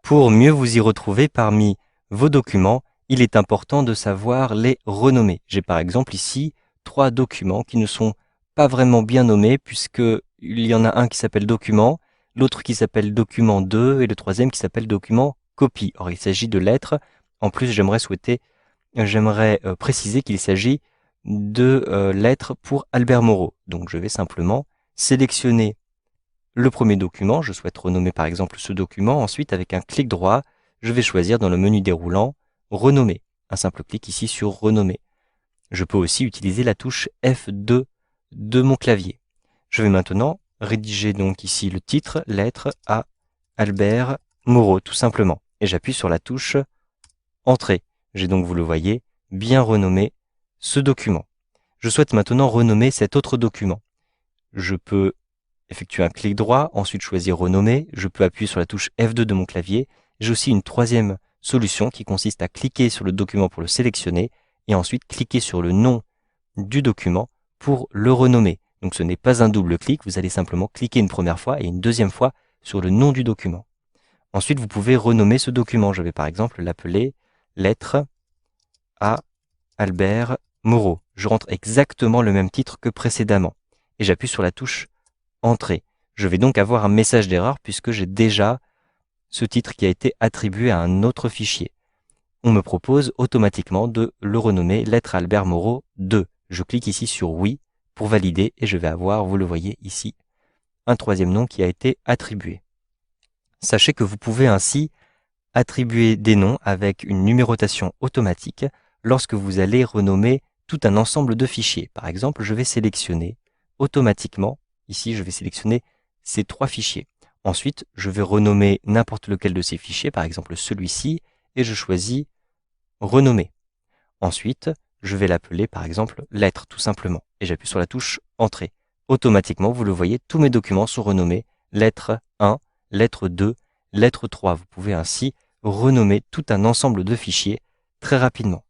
Pour mieux vous y retrouver parmi vos documents, il est important de savoir les renommer. J'ai par exemple ici 3 documents qui ne sont pas vraiment bien nommés puisque il y en a un qui s'appelle document, l'autre qui s'appelle document 2 et le troisième qui s'appelle document copie. Or il s'agit de lettres. En plus j'aimerais préciser qu'il s'agit de lettres pour Albert Moreau. Donc je vais simplement sélectionner le premier document, je souhaite renommer par exemple ce document. Ensuite, avec un clic droit, je vais choisir dans le menu déroulant Renommer. Un simple clic ici sur Renommer. Je peux aussi utiliser la touche F2 de mon clavier. Je vais maintenant rédiger donc ici le titre, lettre à Albert Moreau, tout simplement. Et j'appuie sur la touche Entrée. J'ai donc, vous le voyez, bien renommé ce document. Je souhaite maintenant renommer cet autre document. Je peux effectuer un clic droit, ensuite choisir renommer, je peux appuyer sur la touche F2 de mon clavier. J'ai aussi une troisième solution qui consiste à cliquer sur le document pour le sélectionner et ensuite cliquer sur le nom du document pour le renommer. Donc ce n'est pas un double clic, vous allez simplement cliquer une première fois et une deuxième fois sur le nom du document. Ensuite, vous pouvez renommer ce document. Je vais par exemple l'appeler lettre à Albert Moreau. Je rentre exactement le même titre que précédemment et j'appuie sur la touche Entrée. Je vais donc avoir un message d'erreur puisque j'ai déjà ce titre qui a été attribué à un autre fichier. On me propose automatiquement de le renommer lettre Albert Moreau 2. Je clique ici sur oui pour valider et je vais avoir, vous le voyez ici, un troisième nom qui a été attribué. Sachez que vous pouvez ainsi attribuer des noms avec une numérotation automatique lorsque vous allez renommer tout un ensemble de fichiers. Par exemple, je vais sélectionner automatiquement. Ici, je vais sélectionner ces 3 fichiers. Ensuite, je vais renommer n'importe lequel de ces fichiers, par exemple celui-ci, et je choisis renommer. Ensuite, je vais l'appeler par exemple lettre, tout simplement, et j'appuie sur la touche Entrée. Automatiquement, vous le voyez, tous mes documents sont renommés lettre 1, lettre 2, lettre 3. Vous pouvez ainsi renommer tout un ensemble de fichiers très rapidement.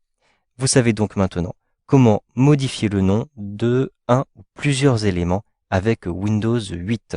Vous savez donc maintenant comment modifier le nom de un ou plusieurs éléments avec Windows 8.